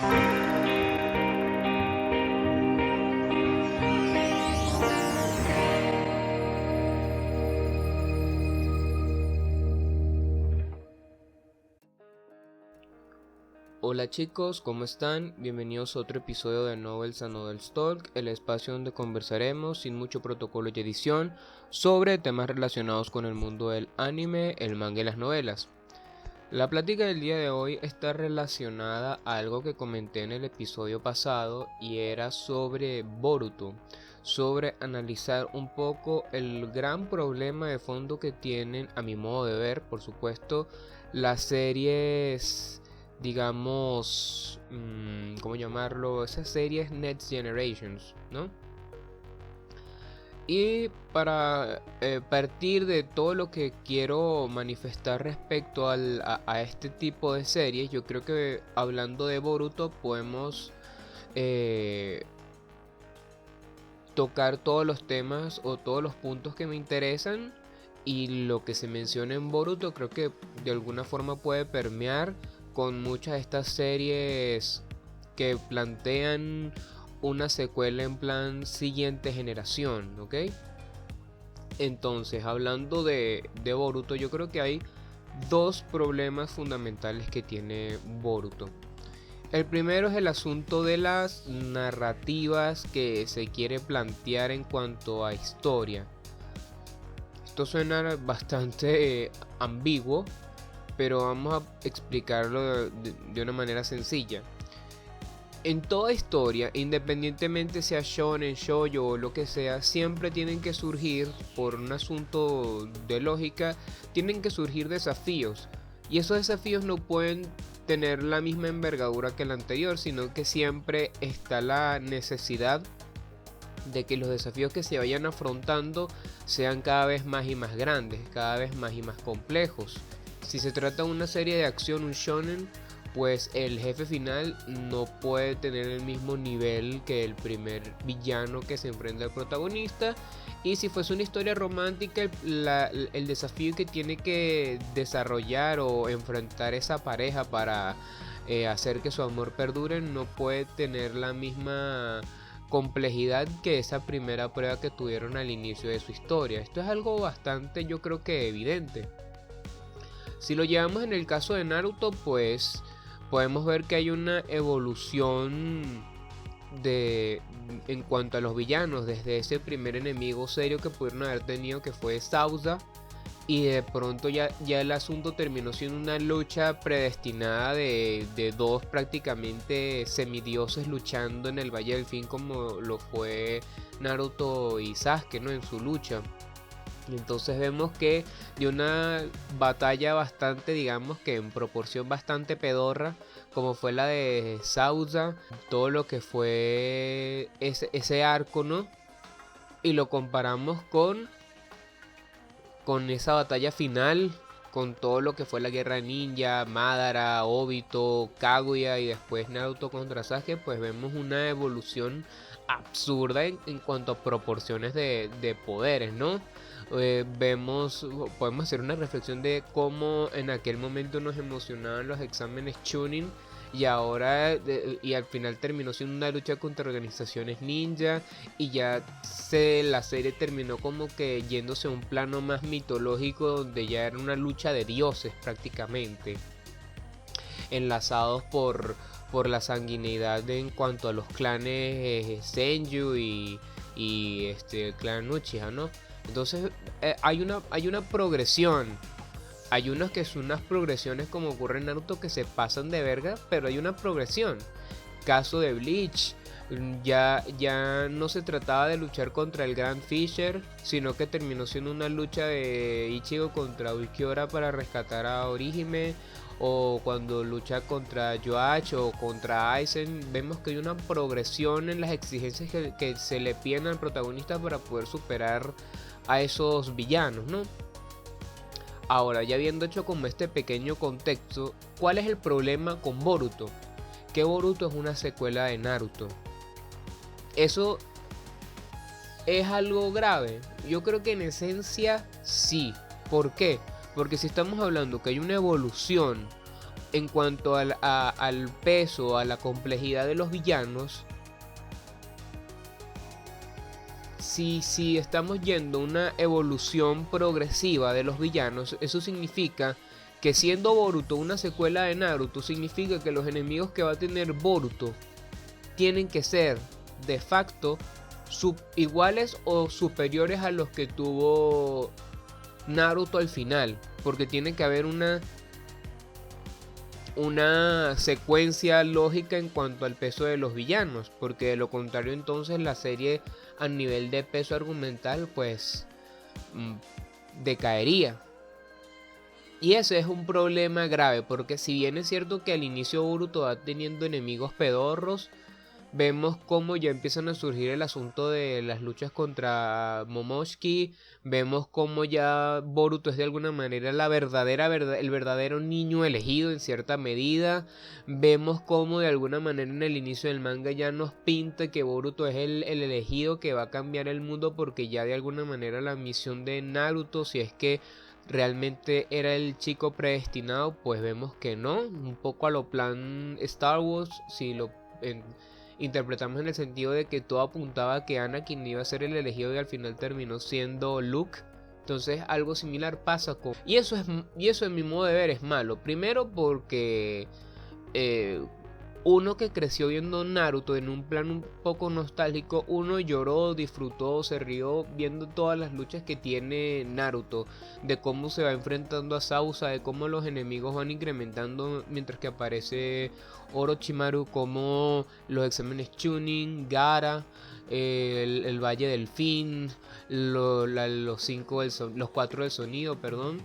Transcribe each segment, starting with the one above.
Hola chicos, ¿cómo están? Bienvenidos a otro episodio de Novels and Novels Talk, el espacio donde conversaremos sin mucho protocolo y edición sobre temas relacionados con el mundo del anime, el manga y las novelas. La plática del día de hoy está relacionada a algo que comenté en el episodio pasado y era sobre Boruto, sobre analizar un poco el gran problema de fondo que tienen, a mi modo de ver, por supuesto, las series, digamos, ¿cómo llamarlo? Esas series Next Generations, ¿no? Y para partir de todo lo que quiero manifestar respecto a este tipo de series, yo creo que hablando de Boruto podemos tocar todos los temas o todos los puntos que me interesan, y lo que se menciona en Boruto creo que de alguna forma puede permear con muchas de estas series que plantean una secuela en plan siguiente generación, ¿ok? Entonces, hablando de Boruto, yo creo que hay dos problemas fundamentales que tiene Boruto. El primero es el asunto de las narrativas que se quiere plantear en cuanto a historia. Esto suena bastante ambiguo, pero vamos a explicarlo de una manera sencilla. En toda historia, independientemente sea shonen, shoujo o lo que sea, siempre tienen que surgir, por un asunto de lógica, tienen que surgir desafíos. Y esos desafíos no pueden tener la misma envergadura que el anterior, sino que siempre está la necesidad de que los desafíos que se vayan afrontando sean cada vez más y más grandes, cada vez más y más complejos. Si se trata de una serie de acción, un shonen, pues el jefe final no puede tener el mismo nivel que el primer villano que se enfrenta al protagonista. Y si fuese una historia romántica, el desafío que tiene que desarrollar o enfrentar esa pareja para hacer que su amor perdure no puede tener la misma complejidad que esa primera prueba que tuvieron al inicio de su historia. Esto es algo bastante, yo creo que evidente. Si lo llevamos en el caso de Naruto, pues podemos ver que hay una evolución en cuanto a los villanos, desde ese primer enemigo serio que pudieron haber tenido, que fue Sauza, y de pronto ya el asunto terminó siendo una lucha predestinada de dos prácticamente semidioses luchando en el Valle del Fin, como lo fue Naruto y Sasuke, ¿no? En su lucha. Y entonces vemos que de una batalla bastante, digamos que en proporción bastante pedorra, como fue la de Sauza, todo lo que fue ese arco, ¿no? Y lo comparamos con esa batalla final, con todo lo que fue la guerra ninja, Madara, Obito, Kaguya y después Naruto contra Sasuke, pues vemos una evolución absurda en cuanto a proporciones de poderes, ¿no? Podemos hacer una reflexión de cómo en aquel momento nos emocionaban los exámenes Chunin, y ahora y al final terminó siendo una lucha contra organizaciones ninja, y ya la serie terminó como que yéndose a un plano más mitológico, donde ya era una lucha de dioses prácticamente, enlazados por la sanguinidad en cuanto a los clanes Senju y el clan Uchiha, ¿no? Entonces hay una progresión. Hay unos que son unas progresiones, como ocurre en Naruto, que se pasan de verga, pero hay una progresión. Caso de Bleach, ya no se trataba de luchar contra el Grand Fisher, sino que terminó siendo una lucha de Ichigo contra Ulquiorra para rescatar a Orihime. O cuando lucha contra Yoach o contra Aizen, vemos que hay una progresión en las exigencias que se le piden al protagonista para poder superar a esos villanos, ¿no? Ahora, ya habiendo hecho como este pequeño contexto, ¿cuál es el problema con Boruto? Que Boruto es una secuela de Naruto. ¿Eso es algo grave? Yo creo que en esencia sí. ¿Por qué? Porque si estamos hablando que hay una evolución en cuanto al peso, a la complejidad de los villanos, si estamos yendo a una evolución progresiva de los villanos, eso significa que siendo Boruto una secuela de Naruto, significa que los enemigos que va a tener Boruto tienen que ser de facto iguales o superiores a los que tuvo Naruto al final, porque tiene que haber una secuencia lógica en cuanto al peso de los villanos, porque de lo contrario entonces la serie a nivel de peso argumental pues decaería. Y ese es un problema grave, porque si bien es cierto que al inicio Boruto va teniendo enemigos pedorros, vemos cómo ya empiezan a surgir el asunto de las luchas contra Momoshiki. Vemos cómo ya Boruto es de alguna manera el verdadero niño elegido en cierta medida. Vemos cómo de alguna manera en el inicio del manga ya nos pinta que Boruto es el elegido que va a cambiar el mundo, porque ya de alguna manera la misión de Naruto, si es que realmente era el chico predestinado, pues vemos que no. Un poco a lo plan Star Wars, si lo interpretamos en el sentido de que todo apuntaba a que Anakin iba a ser el elegido y al final terminó siendo Luke. Entonces algo similar pasa con... Y eso en mi modo de ver es malo. Primero porque uno que creció viendo Naruto en un plan un poco nostálgico, uno lloró, disfrutó, se rió viendo todas las luchas que tiene Naruto, de cómo se va enfrentando a Sausa, de cómo los enemigos van incrementando mientras que aparece Orochimaru, como los exámenes Chunin, Gaara, el Valle del Fin, los 4 del sonido, perdón,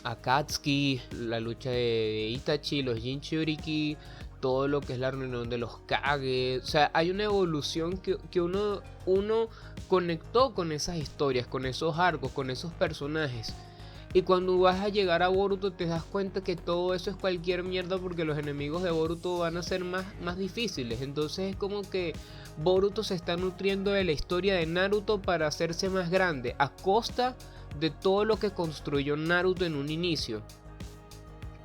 Akatsuki, la lucha de Itachi, los Jinchuriki, todo lo que es la reunión de los Kage. O sea, hay una evolución que uno conectó con esas historias, con esos arcos, con esos personajes. Y cuando vas a llegar a Boruto te das cuenta que todo eso es cualquier mierda, porque los enemigos de Boruto van a ser más difíciles. Entonces es como que Boruto se está nutriendo de la historia de Naruto para hacerse más grande, a costa de todo lo que construyó Naruto en un inicio.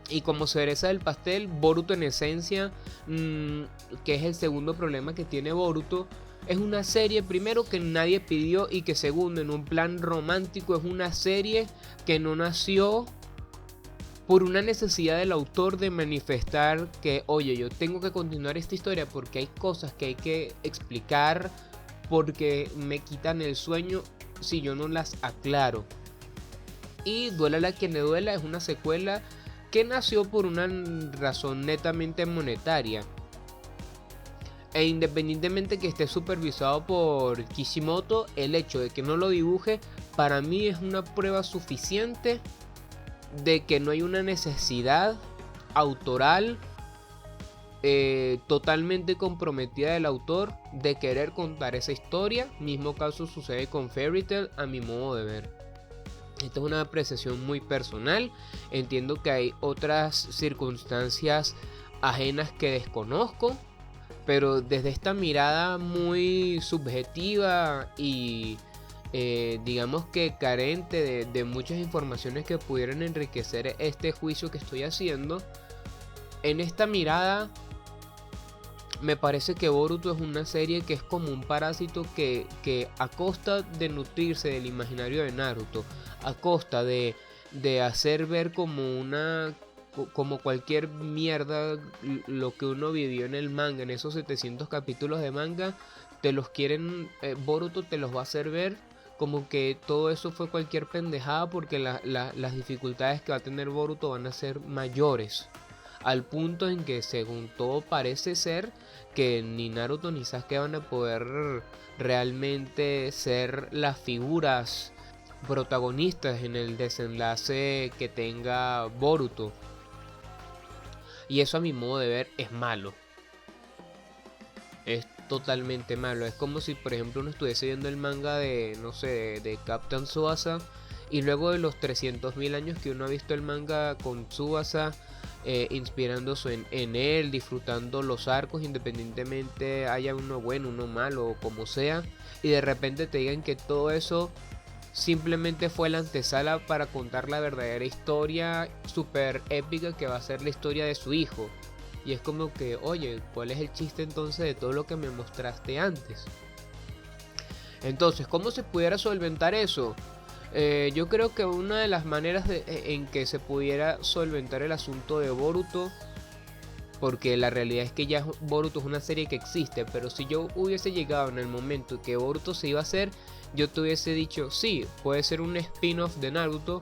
Y como cereza del pastel, Boruto en esencia, que es el segundo problema que tiene Boruto, es una serie primero que nadie pidió, y que segundo, en un plan romántico, es una serie que no nació por una necesidad del autor de manifestar que, oye, yo tengo que continuar esta historia porque hay cosas que hay que explicar, porque me quitan el sueño si yo no las aclaro. Y duela la que le duela, es una secuela que nació por una razón netamente monetaria. E independientemente que esté supervisado por Kishimoto, el hecho de que no lo dibuje, para mí es una prueba suficiente de que no hay una necesidad autoral totalmente comprometida del autor de querer contar esa historia. Mismo caso sucede con Fairy Tail, a mi modo de ver. Esta es una apreciación muy personal. Entiendo que hay otras circunstancias ajenas que desconozco, pero desde esta mirada muy subjetiva y digamos que carente de muchas informaciones que pudieran enriquecer este juicio que estoy haciendo, en esta mirada me parece que Boruto es una serie que es como un parásito que a costa de nutrirse del imaginario de Naruto, a costa de hacer ver como cualquier mierda lo que uno vivió en el manga, en esos 700 capítulos de manga, Boruto te los va a hacer ver como que todo eso fue cualquier pendejada, porque las dificultades que va a tener Boruto van a ser mayores, al punto en que según todo parece ser que ni Naruto ni Sasuke van a poder realmente ser las figuras protagonistas en el desenlace que tenga Boruto. Y eso a mi modo de ver es malo. Es totalmente malo. Es como si por ejemplo uno estuviese viendo el manga de, no sé, de Captain Tsubasa, y luego de los 300.000 años que uno ha visto el manga con Tsubasa, inspirándose en él, disfrutando los arcos, independientemente haya uno bueno, uno malo o como sea, y de repente te digan que todo eso simplemente fue la antesala para contar la verdadera historia súper épica que va a ser la historia de su hijo. Y es como que, oye, ¿cuál es el chiste entonces de todo lo que me mostraste antes? Entonces, ¿cómo se pudiera solventar eso? Yo creo que una de las maneras en que se pudiera solventar el asunto de Boruto, porque la realidad es que ya Boruto es una serie que existe, pero si yo hubiese llegado en el momento que Boruto se iba a hacer, yo te hubiese dicho, sí, puede ser un spin-off de Naruto,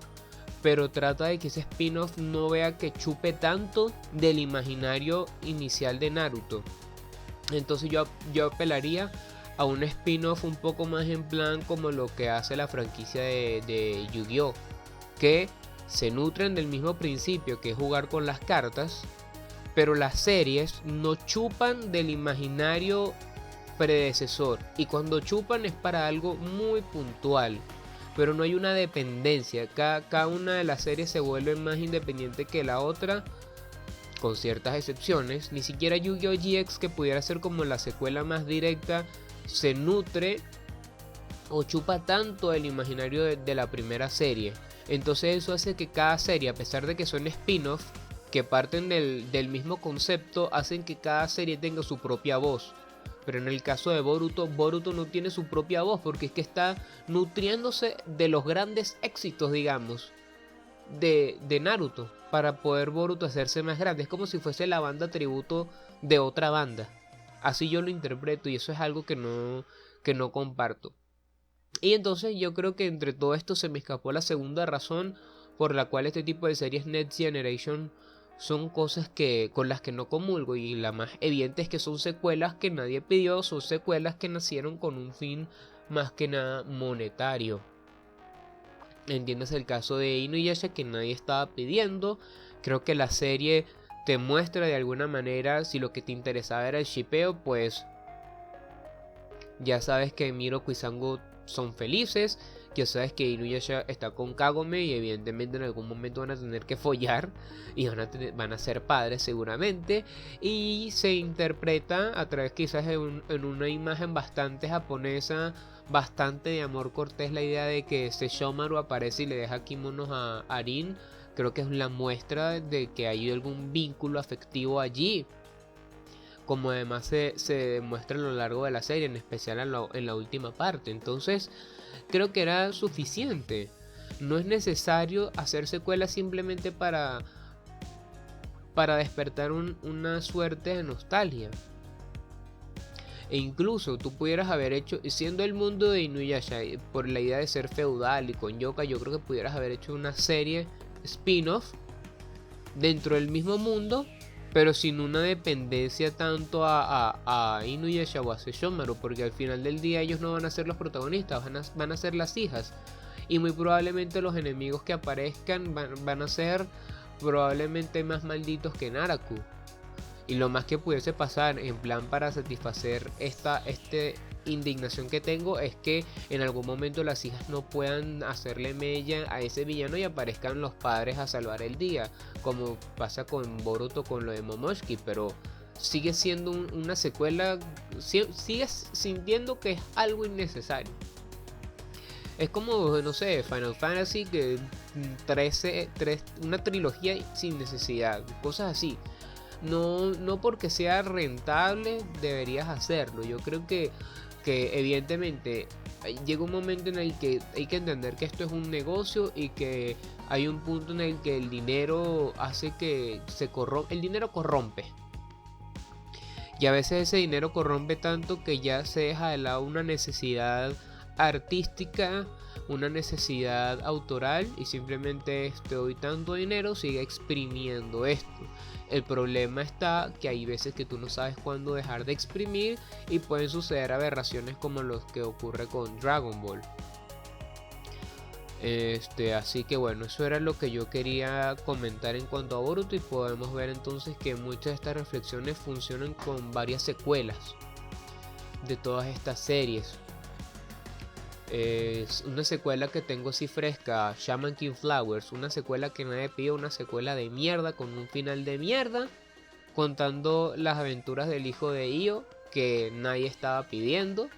pero trata de que ese spin-off no vea que chupe tanto del imaginario inicial de Naruto. Entonces yo apelaría a un spin-off un poco más en plan como lo que hace la franquicia de Yu-Gi-Oh! Que se nutren del mismo principio, que es jugar con las cartas, pero las series no chupan del imaginario predecesor. Y cuando chupan es para algo muy puntual, pero no hay una dependencia. Cada una de las series se vuelve más independiente que la otra, con ciertas excepciones. Ni siquiera Yu-Gi-Oh! GX, que pudiera ser como la secuela más directa, se nutre o chupa tanto el imaginario de la primera serie. Entonces eso hace que cada serie, a pesar de que son spin-off, que parten del mismo concepto, hacen que cada serie tenga su propia voz. Pero en el caso de Boruto, Boruto no tiene su propia voz, porque es que está nutriéndose de los grandes éxitos, digamos, de Naruto, para poder Boruto hacerse más grande. Es como si fuese la banda tributo de otra banda. Así yo lo interpreto, y eso es algo que no comparto. Y entonces yo creo que entre todo esto se me escapó la segunda razón por la cual este tipo de series Next Generation son cosas con las que no comulgo, y la más evidente es que son secuelas que nadie pidió, son secuelas que nacieron con un fin más que nada monetario. Entiendes el caso de Inuyasha, que nadie estaba pidiendo. Creo que la serie te muestra de alguna manera, si lo que te interesaba era el shippeo, pues ya sabes que Miroku y Sango son felices, ya sabes que Inuyasha está con Kagome y evidentemente en algún momento van a tener que follar y van a ser padres seguramente, y se interpreta a través quizás en una imagen bastante japonesa, bastante de amor cortés, la idea de que Sesshomaru aparece y le deja kimonos a Arin. Creo que es la muestra de que hay algún vínculo afectivo allí, como además se demuestra a lo largo de la serie, en especial en la última parte. Entonces creo que era suficiente. No es necesario hacer secuelas simplemente para despertar una suerte de nostalgia. E incluso tú pudieras haber hecho, siendo el mundo de Inuyasha, por la idea de ser feudal y con yoka, yo creo que pudieras haber hecho una serie spin-off dentro del mismo mundo, pero sin una dependencia tanto a Inuyasha o a Sesshomaru, porque al final del día ellos no van a ser los protagonistas, van a ser las hijas. Y muy probablemente los enemigos que aparezcan van a ser probablemente más malditos que Naraku. Y lo más que pudiese pasar, en plan para satisfacer esta indignación que tengo, es que en algún momento las hijas no puedan hacerle mella a ese villano y aparezcan los padres a salvar el día, como pasa con Boruto con lo de Momoshiki. Pero sigue siendo una secuela, sigues sintiendo que es algo innecesario. Es como, no sé, Final Fantasy, que 13, una trilogía sin necesidad, cosas así. No porque sea rentable deberías hacerlo. Yo creo que evidentemente llega un momento en el que hay que entender que esto es un negocio, y que hay un punto en el que el dinero hace que se corrompe. El dinero corrompe. Y a veces ese dinero corrompe tanto que ya se deja de lado una necesidad artística, una necesidad autoral, y simplemente te doy tanto dinero, sigue exprimiendo esto. El problema está que hay veces que tú no sabes cuándo dejar de exprimir, y pueden suceder aberraciones como los que ocurre con Dragon Ball. Así que bueno, eso era lo que yo quería comentar en cuanto a Boruto, y podemos ver entonces que muchas de estas reflexiones funcionan con varias secuelas de todas estas series. Es una secuela que tengo así fresca, Shaman King Flowers, una secuela que nadie pidió, una secuela de mierda con un final de mierda, contando las aventuras del hijo de Io que nadie estaba pidiendo.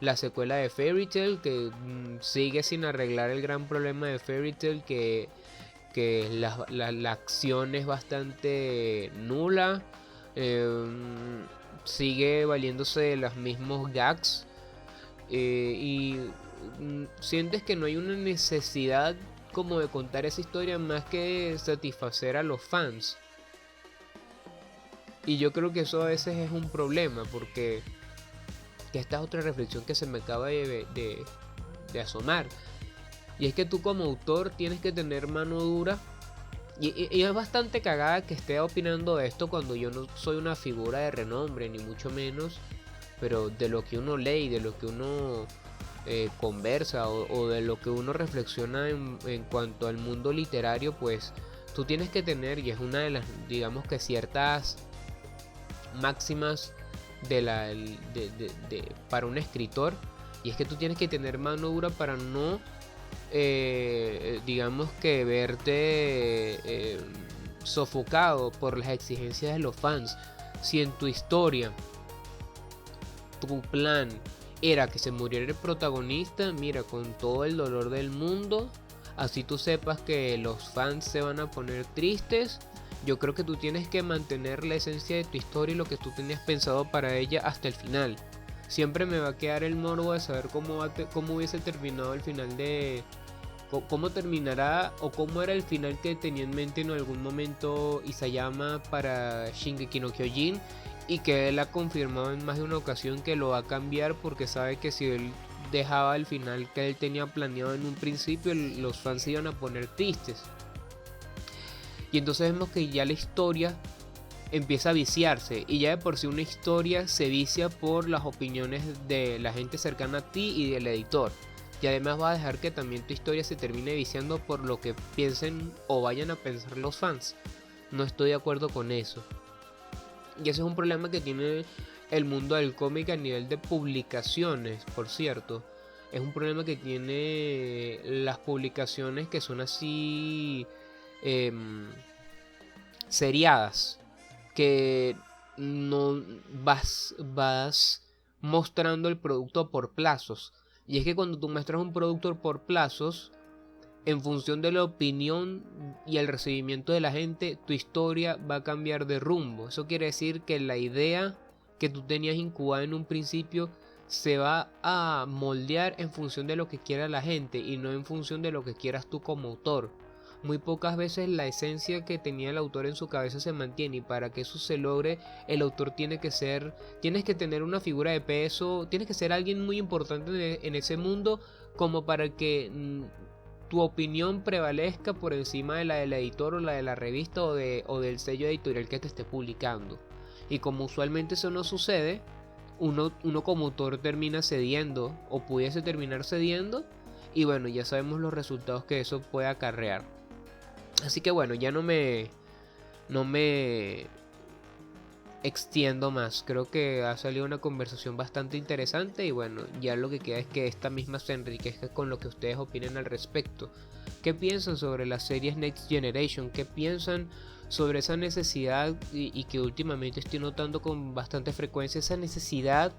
la secuela de Fairy Tail, que sigue sin arreglar el gran problema de Fairy Tail, que la acción es bastante nula. Sigue valiéndose de los mismos gags. Y sientes que no hay una necesidad como de contar esa historia más que satisfacer a los fans. Y yo creo que eso a veces es un problema, porque esta es otra reflexión que se me acaba de asomar. Y es que tú como autor tienes que tener mano dura. Y es bastante cagada que esté opinando de esto cuando yo no soy una figura de renombre, ni mucho menos. Pero de lo que uno lee, de lo que uno conversa o de lo que uno reflexiona en cuanto al mundo literario, pues tú tienes que tener, y es una de las, digamos que ciertas máximas para un escritor, y es que tú tienes que tener mano dura para no digamos que verte sofocado por las exigencias de los fans. Si en tu historia tu plan era que se muriera el protagonista, mira, con todo el dolor del mundo, así tú sepas que los fans se van a poner tristes, yo creo que tú tienes que mantener la esencia de tu historia y lo que tú tenías pensado para ella hasta el final. Siempre me va a quedar el morbo de saber cómo hubiese terminado el final de... cómo terminará o cómo era el final que tenía en mente en algún momento Isayama para Shingeki no Kyojin, y que él ha confirmado en más de una ocasión que lo va a cambiar porque sabe que si él dejaba el final que él tenía planeado en un principio, los fans se iban a poner tristes. Y entonces vemos que ya la historia empieza a viciarse, y ya de por sí una historia se vicia por las opiniones de la gente cercana a ti y del editor, y además va a dejar que también tu historia se termine viciando por lo que piensen o vayan a pensar los fans. No estoy de acuerdo con eso, y ese es un problema que tiene el mundo del cómic a nivel de publicaciones, por cierto. Es un problema que tiene las publicaciones que son así seriadas, que no vas mostrando el producto por plazos. Y es que cuando tú muestras un producto por plazos, en función de la opinión y el recibimiento de la gente, tu historia va a cambiar de rumbo. Eso quiere decir que la idea que tú tenías incubada en un principio se va a moldear en función de lo que quiera la gente y no en función de lo que quieras tú como autor. Muy pocas veces la esencia que tenía el autor en su cabeza se mantiene, y para que eso se logre, el autor tienes que tener una figura de peso, tienes que ser alguien muy importante en ese mundo, como para que tu opinión prevalezca por encima de la del editor o la de la revista o del sello editorial que te esté publicando. Y como usualmente eso no sucede, uno como autor termina cediendo o pudiese terminar cediendo, y bueno, ya sabemos los resultados que eso puede acarrear. Así que bueno, ya no me extiendo más. Creo que ha salido una conversación bastante interesante, y bueno, ya lo que queda es que esta misma se enriquezca con lo que ustedes opinen al respecto. ¿Qué piensan sobre las series Next Generation? ¿Qué piensan sobre esa necesidad y que últimamente estoy notando con bastante frecuencia, esa necesidad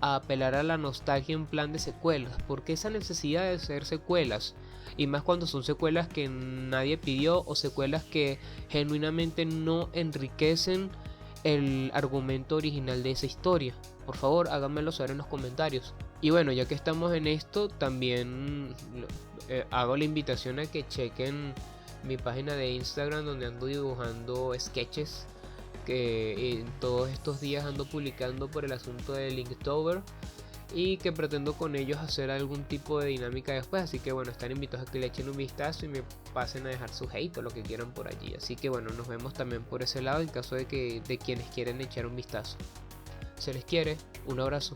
a apelar a la nostalgia en plan de secuelas? ¿Por qué esa necesidad de hacer secuelas? Y más cuando son secuelas que nadie pidió o secuelas que genuinamente no enriquecen el argumento original de esa historia. Por favor, háganmelo saber en los comentarios. Y bueno, ya que estamos en esto, también hago la invitación a que chequen mi página de Instagram, donde ando dibujando sketches que todos estos días ando publicando por el asunto de Linktober, y que pretendo con ellos hacer algún tipo de dinámica después. Así que bueno, están invitados a que le echen un vistazo y me pasen a dejar su hate o lo que quieran por allí. Así que bueno, nos vemos también por ese lado en caso de quienes quieren echar un vistazo. Se les quiere, un abrazo.